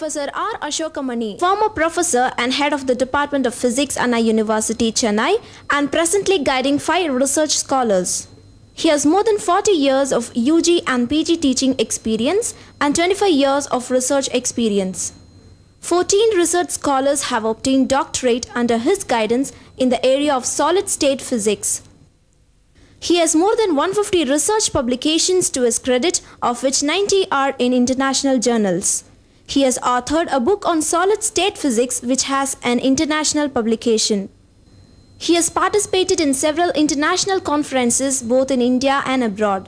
Professor R. Ashokamani, former professor and head of the Department of Physics, Anna University, Chennai, and presently guiding 5 research scholars. He has more than 40 years of UG and PG teaching experience and 25 years of research experience. 14 research scholars have obtained doctorate under his guidance in the area of solid-state physics. He has more than 150 research publications to his credit, of which 90 are in international journals. He has authored a book on solid-state physics which has an international publication. He has participated in several international conferences both in India and abroad.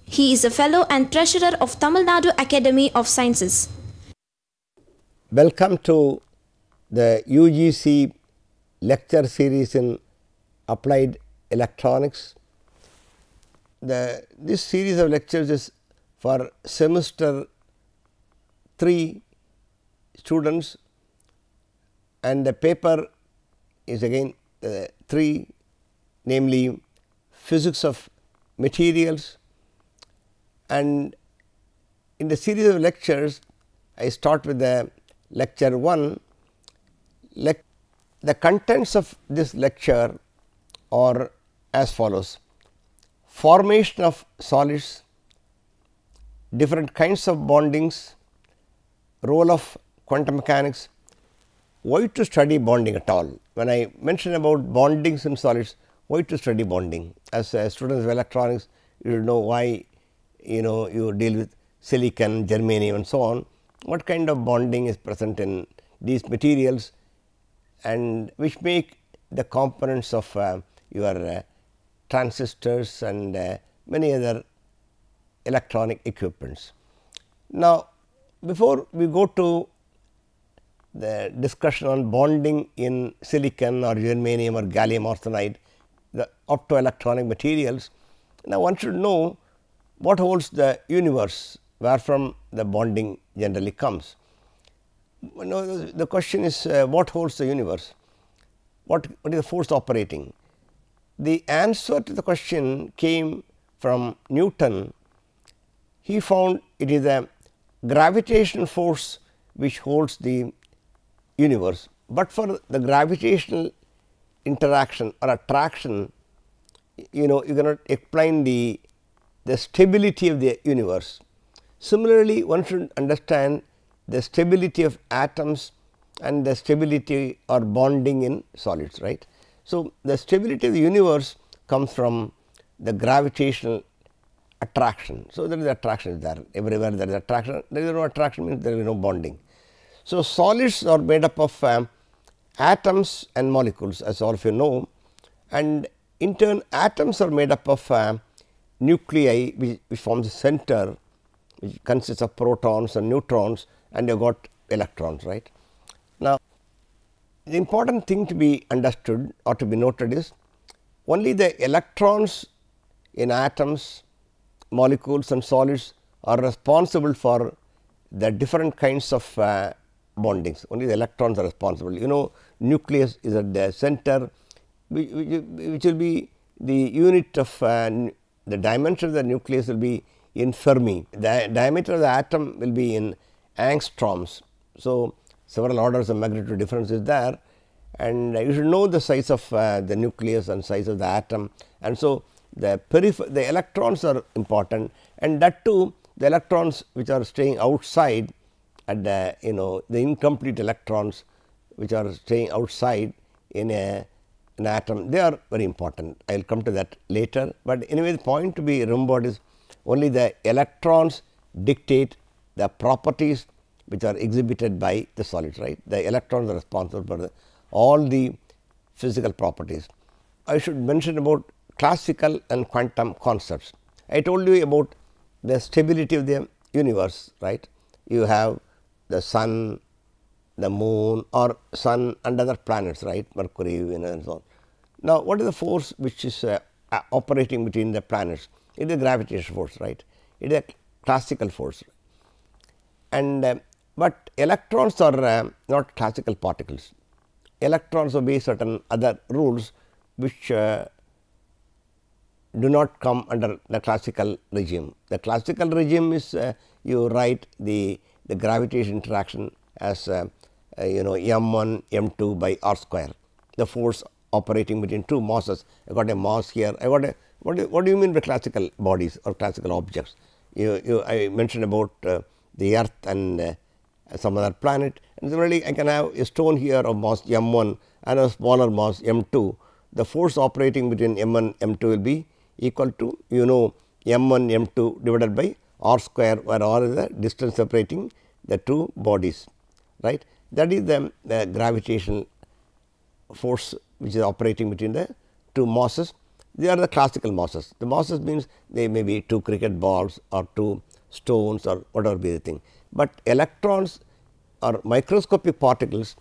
He is a fellow and treasurer of Tamil Nadu Academy of Sciences. Welcome to the UGC lecture series in Applied Electronics. This series of lectures is for semester 3 students, and the paper is again 3, namely Physics of Materials. And in the series of lectures, I start with the lecture 1. The contents of this lecture are as follows: formation of solids, different kinds of bondings, role of quantum mechanics. Why to study bonding at all? When I mention about bondings in solids, why to study bonding? As students of electronics, you should know why you deal with silicon, germanium and so on. What kind of bonding is present in these materials, and which make the components of your transistors and many other electronic equipments. Now, before we go to the discussion on bonding in silicon or germanium or gallium arsenide, the optoelectronic materials, now one should know what holds the universe, where from the bonding generally comes. The question is what holds the universe? What is the force operating? The answer to the question came from Newton. He found it is a gravitational force which holds the universe, but for the gravitational interaction or attraction, you cannot explain the stability of the universe. Similarly, one should understand the stability of atoms and the stability or bonding in solids, right. So, the stability of the universe comes from the gravitational attraction. So, there is attraction there, everywhere there is attraction, there is no attraction means there is no bonding. So, solids are made up of atoms and molecules, as all of you know, and in turn atoms are made up of nuclei which forms the center, which consists of protons and neutrons, and you got electrons, right. Now, the important thing to be understood or to be noted is only the electrons in atoms, molecules and solids are responsible for the different kinds of bondings. Only the electrons are responsible. Nucleus is at the center, which will be the unit of the dimension of the nucleus will be in Fermi. The diameter of the atom will be in angstroms. So, several orders of magnitude difference is there, and you should know the size of the nucleus and size of the atom. And so, the electrons are important, and that too the electrons which are staying outside at the the incomplete electrons which are staying outside in an atom, they are very important. I will come to that later, but anyway the point to be remembered is only the electrons dictate the properties which are exhibited by the solids, right. The electrons are responsible for all the physical properties. I should mention about classical and quantum concepts. I told you about the stability of the universe, right. You have the sun, the moon or sun and other planets, right, Mercury, Venus and so on. Now, what is the force which is operating between the planets? It is a gravitational force, right. It is a classical force, and but electrons are not classical particles. Electrons obey certain other rules which do not come under the classical regime. The classical regime is you write the the gravitation interaction as m1 m2 by r square, the force operating between two masses. I got a mass here, I got a what do you mean by classical bodies or classical objects? I mentioned about the earth and some other planet, and similarly I can have a stone here of mass m1 and a smaller mass m2. The force operating between m1 m2 will be equal to m1 m2 divided by r square, where r is the distance separating the two bodies, right. That is the gravitational force which is operating between the two masses. They are the classical masses. The masses means they may be two cricket balls or two stones or whatever be the thing, but electrons are microscopic particles,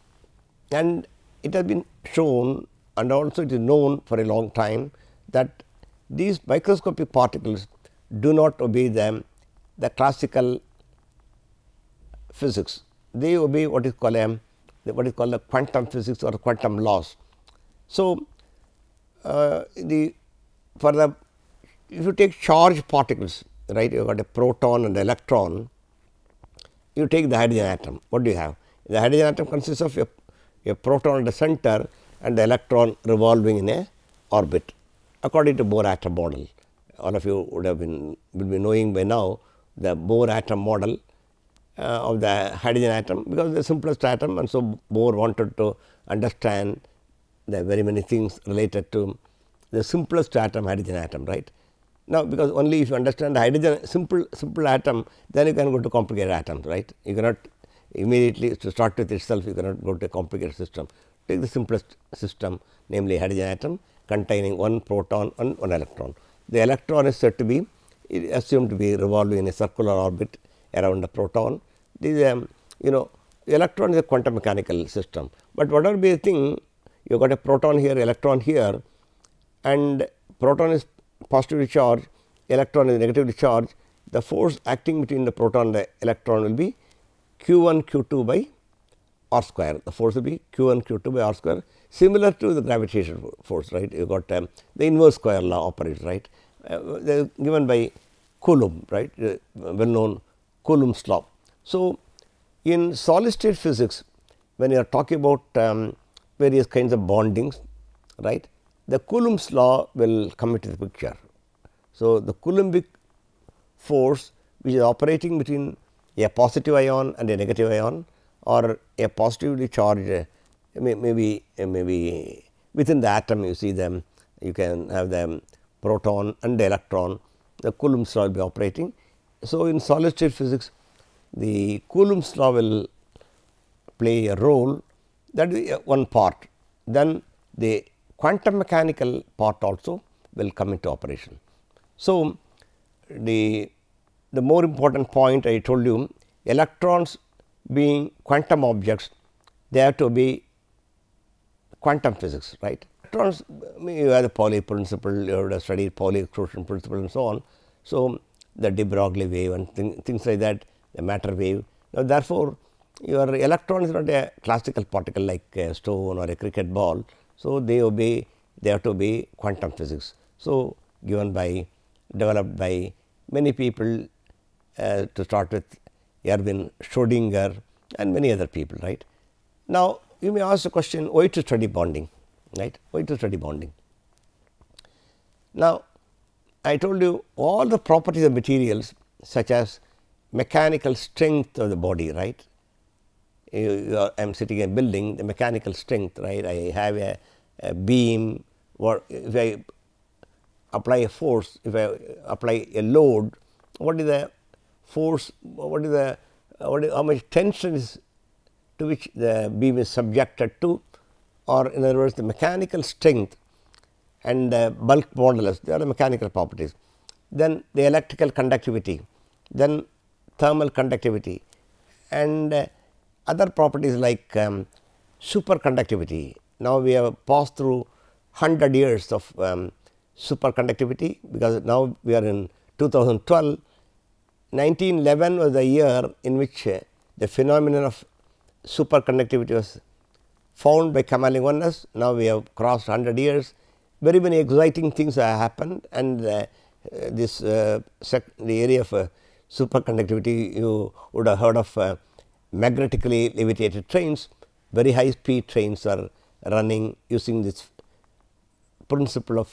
and it has been shown and also it is known for a long time that these microscopic particles do not obey the classical physics. They obey what is called the quantum physics or quantum laws. So, if you take charged particles, right, you have got a proton and electron, you take the hydrogen atom. What do you have? The hydrogen atom consists of a proton at the center and the electron revolving in a orbit, according to Bohr atom model. All of you will be knowing by now the Bohr atom model of the hydrogen atom, because the simplest atom, and so Bohr wanted to understand the very many things related to the simplest atom, hydrogen atom, right. Now, because only if you understand the hydrogen simple atom, then you can go to complicated atoms, right. You cannot immediately to start with itself, you cannot go to a complicated system. Take the simplest system, namely hydrogen atom containing one proton and one electron. The electron is said to be assumed to be revolving in a circular orbit around the proton. This the electron is a quantum mechanical system, but whatever be the thing, you got a proton here, electron here, and proton is positively charged, electron is negatively charged. The force acting between the proton and the electron will be q1 q2 by r square. The force will be q1 q2 by r square, similar to the gravitational force, right. You got the inverse square law operates, right. They are given by Coulomb, right, well known Coulomb's law. So, in solid state physics, when you are talking about various kinds of bondings, right, the Coulomb's law will come into the picture. So, the Coulombic force which is operating between a positive ion and a negative ion, or a positively charged maybe within the atom, you see them, you can have the proton and the electron, the Coulomb's law will be operating. So, in solid state physics, the Coulomb's law will play a role, that is one part. Then the quantum mechanical part also will come into operation. So, the more important point I told you, electrons being quantum objects, they have to be quantum physics, right. Electrons, you have the Pauli principle, you have to study Pauli exclusion principle and so on. So, the de Broglie wave and things like that, the matter wave. Now, therefore, your electron is not a classical particle like a stone or a cricket ball. So, they have to obey quantum physics. So, developed by many people, to start with Erwin Schrödinger and many other people, right. Now, you may ask the question, why to study bonding, right, why to study bonding. Now, I told you all the properties of materials, such as mechanical strength of the body, right. I am sitting in a building, the mechanical strength, right. I have a beam, or if I apply a force, if I apply a load, what is the force, how much tension is to which the beam is subjected to, or in other words the mechanical strength and bulk modulus, they are the mechanical properties. Then the electrical conductivity, then thermal conductivity, and other properties like superconductivity. Now, we have passed through 100 years of superconductivity, because now we are in 2012. 1911 was the year in which the phenomenon of superconductivity was found by Kamal oneness. Now, we have crossed 100 years, very many exciting things have happened, and the area of superconductivity, you would have heard of magnetically levitated trains. Very high speed trains are running using this principle of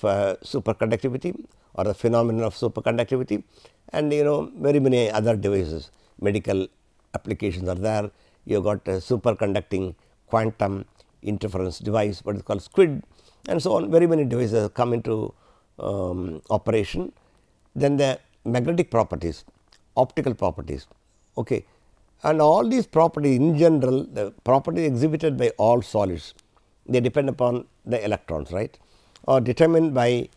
superconductivity or the phenomenon of superconductivity, and very many other devices, medical applications are there. You got a superconducting quantum interference device, what is called SQUID, and so on. Very many devices come into operation. Then the magnetic properties, optical properties, okay. And all these properties in general, the properties exhibited by all solids, they depend upon the electrons, right, or determined by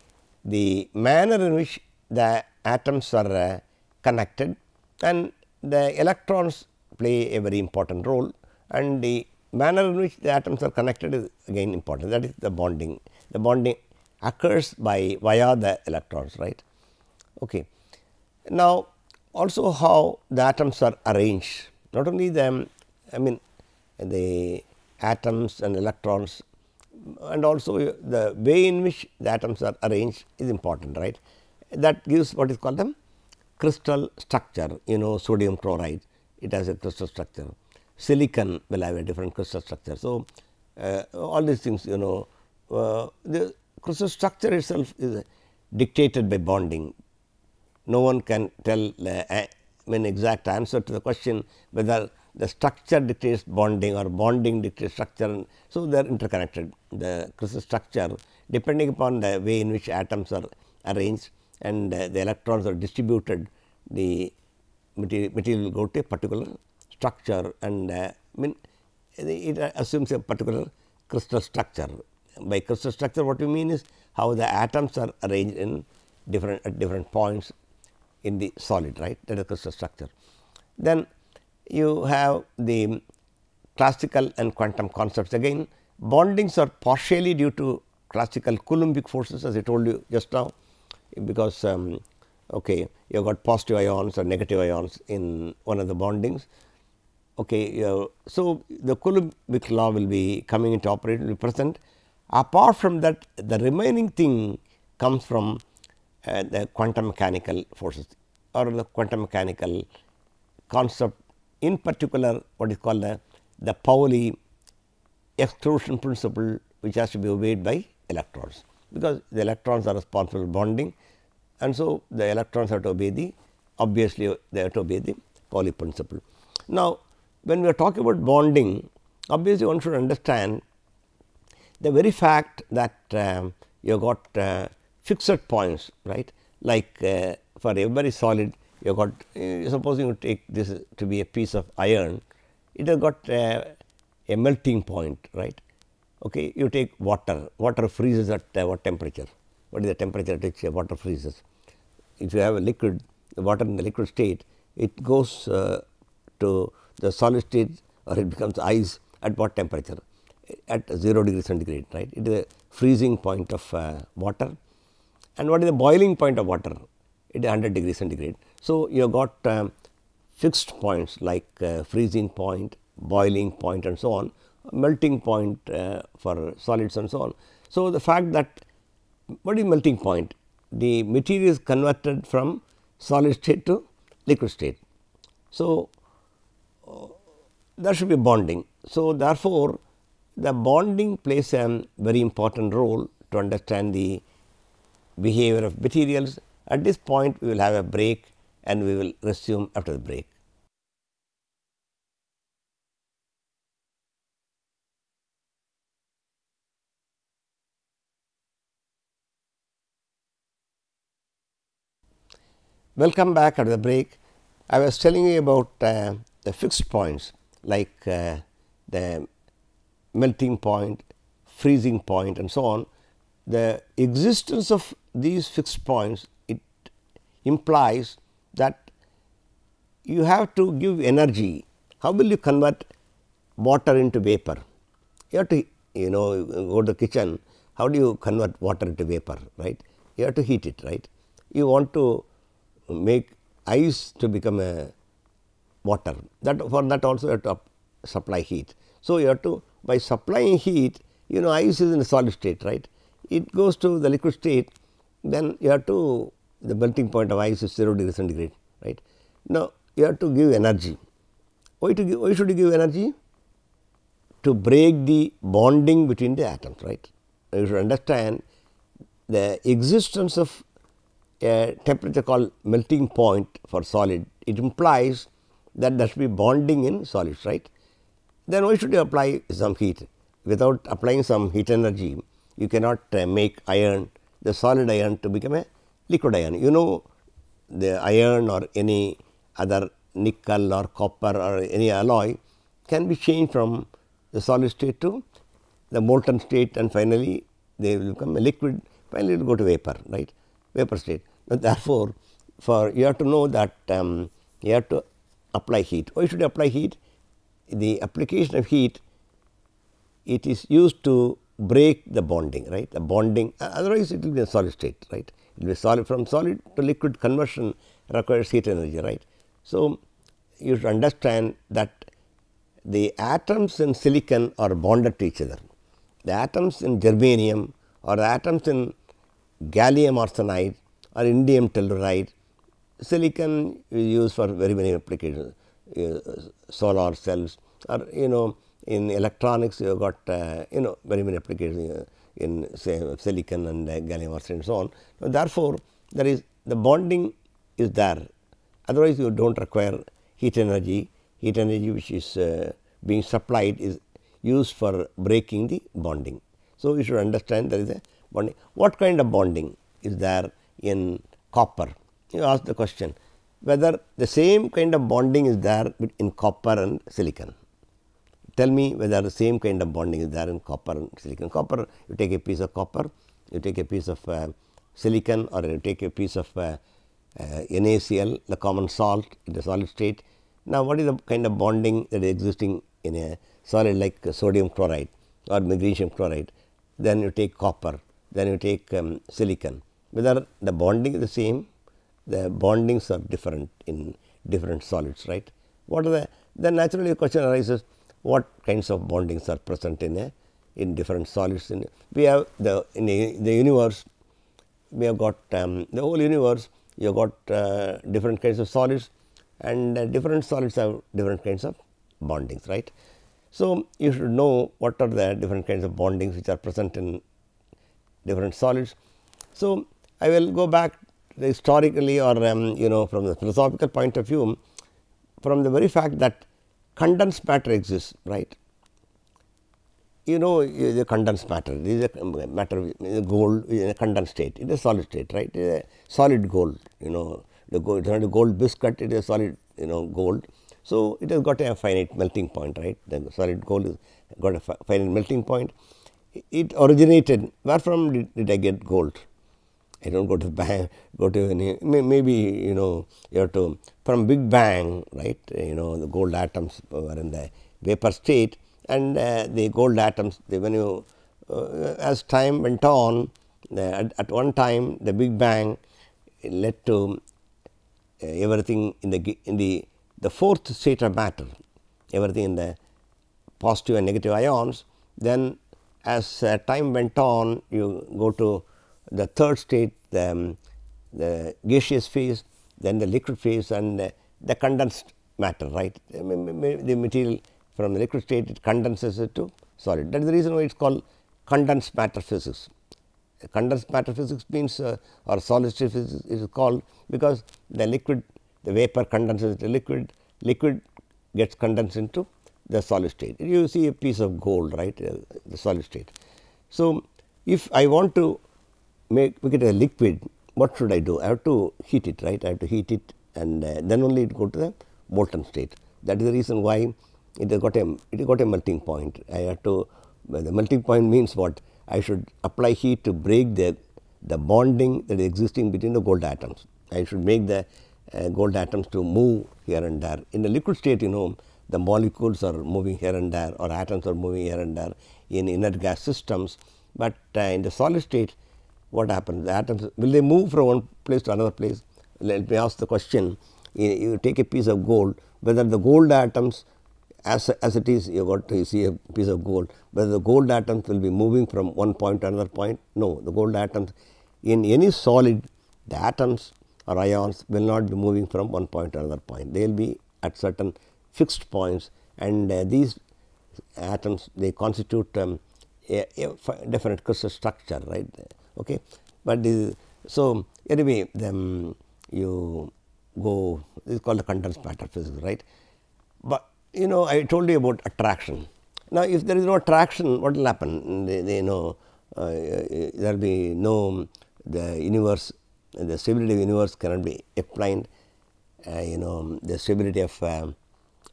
the manner in which the atoms are connected, and the electrons play a very important role, and the manner in which the atoms are connected is again important, that is the bonding. The bonding occurs via the electrons, right. Okay. Now, also how the atoms are arranged, not only the atoms and electrons, and also the way in which the atoms are arranged is important, right. That gives what is called the crystal structure. Sodium chloride, it has a crystal structure. Silicon will have a different crystal structure. So, all these things, the crystal structure itself is dictated by bonding. No one can tell exact answer to the question whether the structure dictates bonding or bonding dictates structure. So, they are interconnected. The crystal structure, depending upon the way in which atoms are arranged and the electrons are distributed, the material will go to a particular structure, and it assumes a particular crystal structure. By crystal structure, what we mean is how the atoms are arranged in different points in the solid, right, that is crystal structure. Then you have the classical and quantum concepts. Again, bondings are partially due to classical Coulombic forces, as I told you just now, because okay, you have got positive ions or negative ions in one of the bondings. Okay, so the Coulombic law will be coming into operation, will be present. Apart from that, the remaining thing comes from the quantum mechanical forces or the quantum mechanical concept, in particular what is called the Pauli exclusion principle, which has to be obeyed by electrons, because the electrons are responsible for bonding, and so the electrons have to obey obviously they have to obey the Pauli principle. Now, when we are talking about bonding, obviously one should understand the very fact that you have got fixed points, right, like for every solid you have got, supposing you take this to be a piece of iron, it has got a melting point, right. Okay, you take water freezes at what temperature? What is the temperature at which water freezes? If you have a liquid, the water in the liquid state, it goes to the solid state, or it becomes ice at what temperature? At 0 degree centigrade, right. It is a freezing point of water. And what is the boiling point of water? It is 100 degree centigrade. So, you have got fixed points like freezing point, boiling point, and so on, melting point for solids and so on. So, the fact that what is melting point? The material is converted from solid state to liquid state. So, there should be bonding. So, therefore, the bonding plays a very important role to understand the behavior of materials. At this point, we will have a break and we will resume after the break. Welcome back after the break. I was telling you about the fixed points like the melting point, freezing point, and so on. The existence of these fixed points, it implies that you have to give energy. How will you convert water into vapor? You have to go to the kitchen. How do you convert water into vapor, right? You have to heat it, right? You want to make ice to become a water, that for that also you have to supply heat. So, you have to, by supplying heat, ice is in a solid state, right. It goes to the liquid state, then you have to, the melting point of ice is 0 degree centigrade, right. Now, you have to give energy. Why should you give energy? To break the bonding between the atoms, right. You should understand the existence of a temperature called melting point for solid. It implies that there should be bonding in solids, right. Then why should you apply some heat? Without applying some heat energy, you cannot make iron, the solid iron, to become a liquid iron. You know, the iron or any other nickel or copper or any alloy can be changed from the solid state to the molten state, and finally, they will become a liquid, finally it will go to vapor, right, vapor state. But therefore, for you have to know that you have to apply heat. Why should you apply heat? The application of heat, it is used to break the bonding, right, the bonding, otherwise it will be a solid state, right. It will be solid. From solid to liquid conversion requires heat energy, right. So, you should understand that the atoms in silicon are bonded to each other. The atoms in germanium or the atoms in gallium arsenide or indium telluride, silicon is used for very many applications, solar cells, or in electronics you have got very many applications in say silicon and gallium arsenide and so on. So, therefore, there is the bonding is there, otherwise you do not require heat energy which is being supplied is used for breaking the bonding. So, you should understand there is a bonding. What kind of bonding is there in copper? You ask the question whether the same kind of bonding is there in copper and silicon. Tell me whether the same kind of bonding is there in copper and silicon. Copper, you take a piece of copper, you take a piece of silicon, or you take a piece of NaCl, the common salt in the solid state. Now, what is the kind of bonding that is existing in a solid like sodium chloride or magnesium chloride? Then you take copper, then you take silicon. Whether the bonding is the same, the bondings are different in different solids, right. What are the, then naturally the question arises, what kinds of bondings are present in different solids? We have the universe, we have got the whole universe, you have got different kinds of solids, and different solids have different kinds of bondings, right. So, you should know what are the different kinds of bondings which are present in different solids. So, I will go back historically or from the philosophical point of view, from the very fact that condensed matter exists, right. The condensed matter, this is a matter, gold is in a condensed state, it is a solid state, right, it is a solid gold, the gold, it is not a gold biscuit, it is a solid gold. So, it has got a finite melting point, right, the solid gold has got a finite melting point. It originated, where from did I get gold? I do not go to the bank, go to any, maybe you have to, from Big Bang, right, the gold atoms were in the vapor state, and the gold atoms, when you as time went on, at one time the Big Bang led to everything in the fourth state of matter, everything in the positive and negative ions. Then as time went on, you go to the third state, the gaseous phase, then the liquid phase, and the condensed matter, right. The material from the liquid state, it condenses it to solid. That is the reason why it is called condensed matter physics. Condensed matter physics means or solid state physics is called because the liquid, the vapor condenses into liquid, liquid gets condensed into the solid state. You see a piece of gold, right, the solid state. So, if I want to make it a liquid, what should I do? I have to heat it, right, I have to heat it, and then only it go to the molten state. That is the reason why it has got a melting point. I have to, the melting point means what? I should apply heat to break the bonding that is existing between the gold atoms. I should make the gold atoms to move here and there. In the liquid state, the molecules are moving here and there, or atoms are moving here and there in inert gas systems, but in the solid state, what happens? The atoms, will they move from one place to another place? Let me ask the question, you take a piece of gold, whether the gold atoms as it is, you see a piece of gold, whether the gold atoms will be moving from one point to another point? No, the gold atoms in any solid, the atoms or ions will not be moving from one point to another point. They will be at certain fixed points, and these atoms, they constitute a definite crystal structure, right. Okay. But so anyway, then you go, this is called the condensed matter physics, right. But I told you about attraction. Now, if there is no attraction, what will happen? They know there will be no, the universe, the stability of the universe cannot be explained. The stability of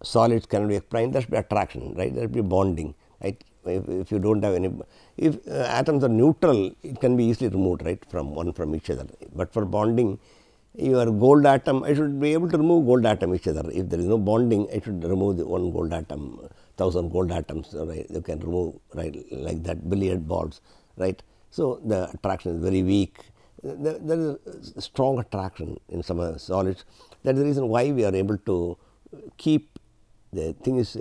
solids cannot be explained. There should be attraction, right. There should be bonding, right. If you do not have any, if atoms are neutral, it can be easily removed, right, from each other. But for bonding, your gold atom, I should be able to remove gold atom each other. If there is no bonding, I should remove the one gold atom, 1000 gold atoms, right. You can remove, right, like that billiard balls, right. So, the attraction is very weak. There is strong attraction in some solids. That is the reason why we are able to keep the things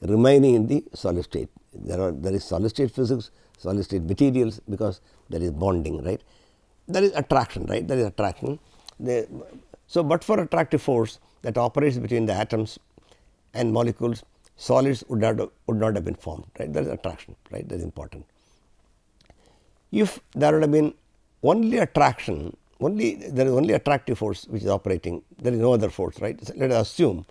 remaining in the solid state. There is solid state physics, solid state materials, because there is bonding, right. There is attraction, right. There is attraction. So, but for attractive force that operates between the atoms and molecules, solids would not have been formed, right. There is attraction, right. That is important. If there would have been only attraction, there is only attractive force which is operating, there is no other force, right. So, let us assume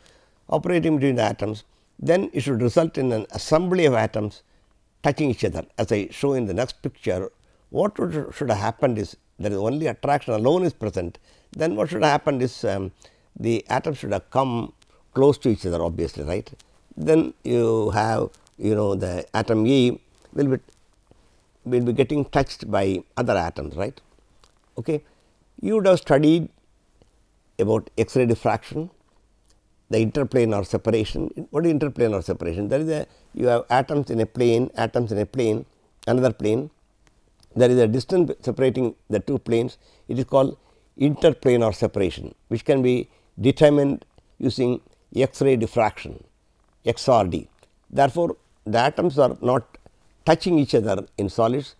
operating between the atoms, then it should result in an assembly of atoms touching each other. As I show in the next picture, what should have happened is, there is only attraction alone is present, then what should have happened is the atoms should have come close to each other, obviously, right. Then you have the atom E will be getting touched by other atoms, right. Okay. You would have studied about X-ray diffraction, the interplanar separation. What is interplanar separation? There is you have atoms in a plane, another plane. There is a distance separating the two planes. It is called interplanar separation, which can be determined using X-ray diffraction, XRD. Therefore, the atoms are not touching each other in solids.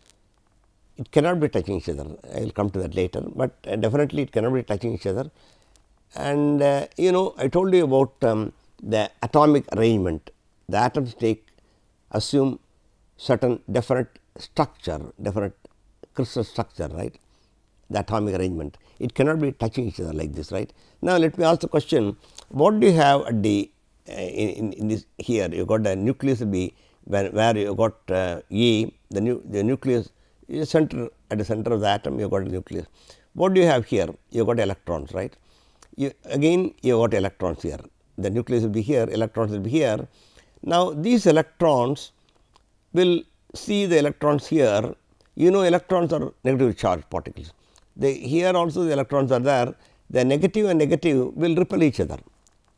It cannot be touching each other. I will come to that later, but definitely it cannot be touching each other. And I told you about the atomic arrangement. The atoms assume certain definite structure, definite crystal structure, right. The atomic arrangement, it cannot be touching each other like this, right. Now, let me ask the question, what do you have at the in this here? You got the nucleus B, where you got E, the nucleus is center, at the center of the atom you got a nucleus. What do you have here? You got electrons, right. Again you got electrons here, the nucleus will be here, electrons will be here. Now, these electrons will see the electrons here, electrons are negatively charged particles. Here also the electrons are there, the negative and negative will repel each other.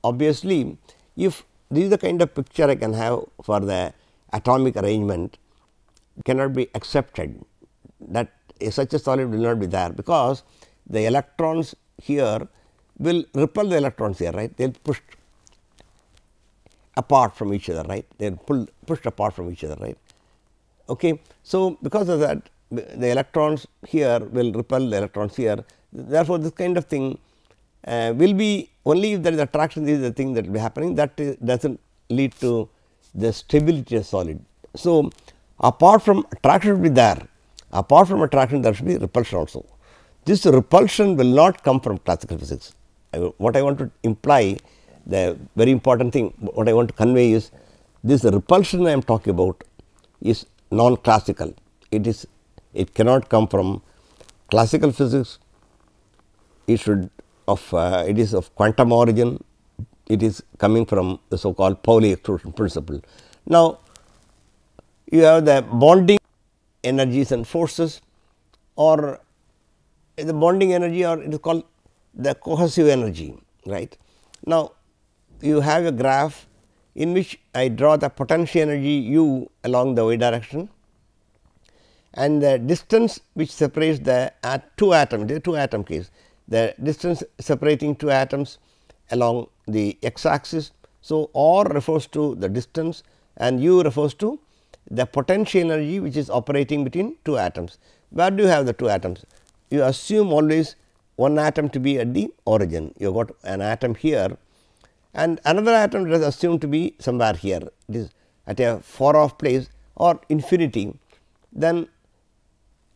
Obviously, if this is the kind of picture I can have for the atomic arrangement, cannot be accepted, that such a solid will not be there, because the electrons here will repel the electrons here, right. They will push apart from each other, right. They will pushed apart from each other, right. Okay. So, because of that, the electrons here will repel the electrons here. Therefore, this kind of thing will be only if there is attraction. This is the thing that will be happening, that does not lead to the stability of solid. So, apart from attraction should be there, apart from attraction there should be repulsion also. This repulsion will not come from classical physics. What I want to imply, the very important thing, what I want to convey is, this repulsion I am talking about is non-classical. It cannot come from classical physics. It is of quantum origin. It is coming from the so called Pauli exclusion principle. Now, you have the bonding energies and forces, or the bonding energy, or it is called the cohesive energy, right. Now, you have a graph in which I draw the potential energy u along the y direction, and the distance which separates the two atoms, the two atom case, the distance separating two atoms along the x axis. So, r refers to the distance and u refers to the potential energy which is operating between two atoms. Where do you have the two atoms? You assume always one atom to be at the origin. You have got an atom here and another atom that is assumed to be somewhere here, it is at a far off place or infinity. Then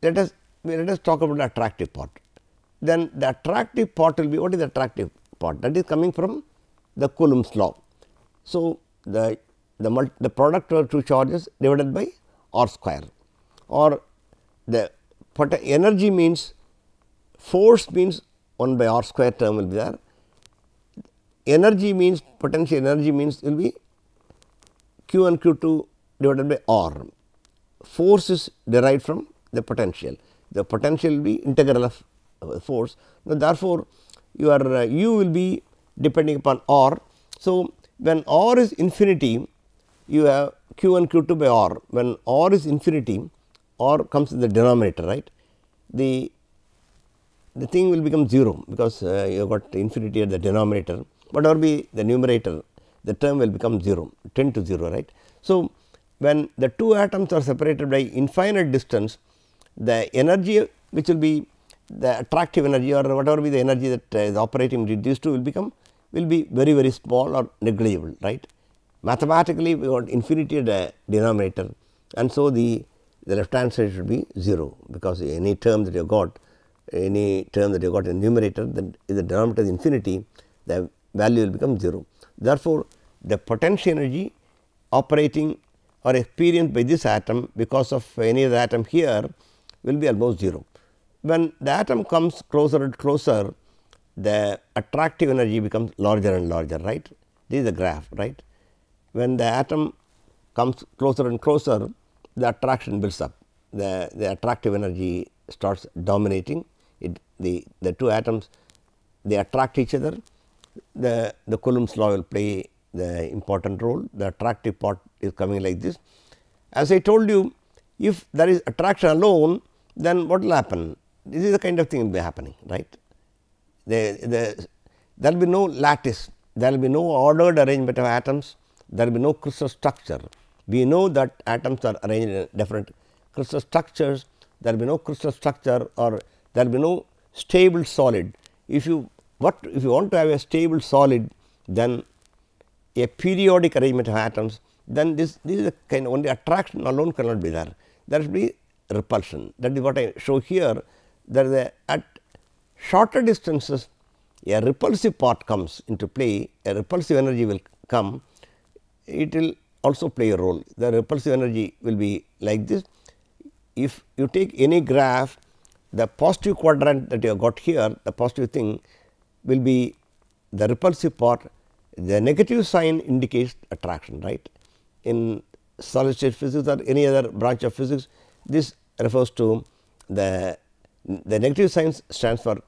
let us talk about the attractive part. Then the attractive part will be, what is the attractive part? That is coming from the Coulomb's law. So, the product of two charges divided by r square, or the energy means, force means 1 by r square term will be there. Energy means, potential energy means will be q and q2 divided by r. Force is derived from the potential. The potential will be integral of force. Now, therefore, your u will be depending upon r. So, when r is infinity, you have q and q2 by r. When r is infinity, r comes in the denominator, right. The thing will become 0, because you have got infinity at the denominator, whatever be the numerator, the term will become 0, tend to 0, right. So, when the two atoms are separated by infinite distance, the energy which will be the attractive energy, or whatever be the energy that is operating between these two will be very, very small or negligible, right. Mathematically, we got infinity at the denominator, and so the left hand side should be 0, because any term that you got in the numerator, then if the denominator is infinity, the value will become 0. Therefore, the potential energy operating or experienced by this atom because of any of the atom here will be almost 0. When the atom comes closer and closer, the attractive energy becomes larger and larger, right. This is the graph, right. When the atom comes closer and closer, the attraction builds up, the attractive energy starts dominating it. The two atoms, they attract each other. The Coulomb's law will play the important role. The attractive part is coming like this. As I told you, if there is attraction alone, then what will happen? This is the kind of thing will be happening, right. There will be no lattice, there will be no ordered arrangement of atoms, there will be no crystal structure. We know that atoms are arranged in different crystal structures, there will be no crystal structure, or there will be no stable solid. If you want to have a stable solid, then a periodic arrangement of atoms, then this is a kind of only attraction alone cannot be there. There should be repulsion. That is what I show here. There is at shorter distances, a repulsive part comes into play, a repulsive energy will come, it will also play a role. The repulsive energy will be like this. If you take any graph, the positive quadrant that you have got here, the positive thing will be the repulsive part, the negative sign indicates attraction, right. In solid state physics or any other branch of physics, this refers to the negative sign stands for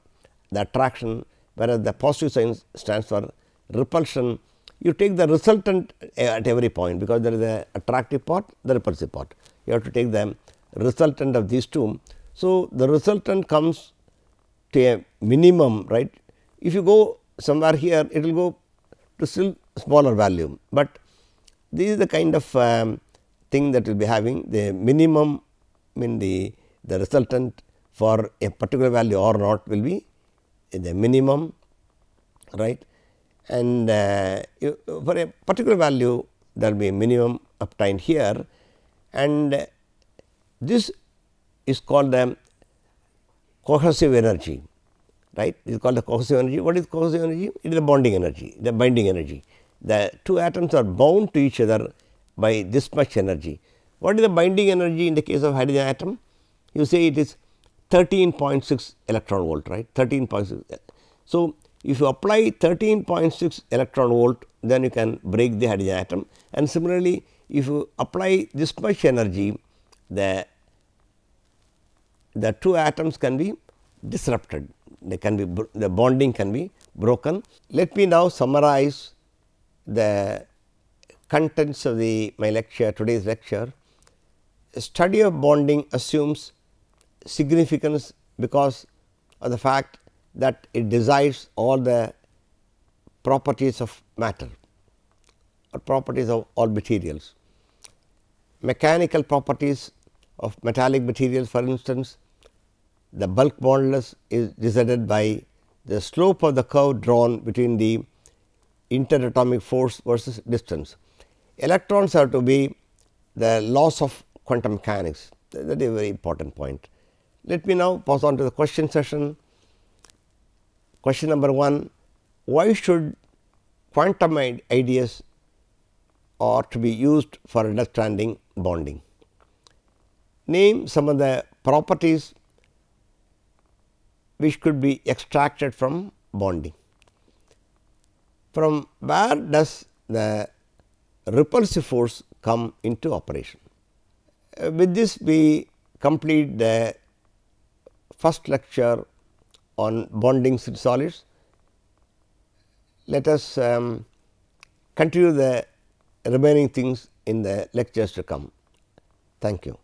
the attraction, whereas the positive sign stands for repulsion. You take the resultant at every point, because there is the attractive part, the repulsive part. You have to take the resultant of these two. So, the resultant comes to a minimum, right. If you go somewhere here, it will go to still smaller value, but this is the kind of thing that will be having the minimum, mean the resultant for a particular value or not will be the minimum, right. And for a particular value there will be a minimum obtained here, and this is called the cohesive energy, right. It is called the cohesive energy. What is cohesive energy? It is the bonding energy, the binding energy. The two atoms are bound to each other by this much energy. What is the binding energy in the case of hydrogen atom? You say it is 13.6 electron volt, right, 13.6. So, if you apply 13.6 electron volt, then you can break the hydrogen atom, and similarly if you apply this much energy, the two atoms can be disrupted, they can be, the bonding can be broken. Let me now summarize the contents of my lecture, today's lecture. A study of bonding assumes significance because of the fact that it decides all the properties of matter or properties of all materials. Mechanical properties of metallic materials, for instance, the bulk modulus is decided by the slope of the curve drawn between the interatomic force versus distance. Electrons have to be the laws of quantum mechanics. That is a very important point. Let me now pass on to the question session. Question number 1, why should quantum ideas are to be used for understanding bonding? Name some of the properties which could be extracted from bonding. From where does the repulsive force come into operation? With this, we complete the first lecture on bondings in solids. Let us continue the remaining things in the lectures to come. Thank you.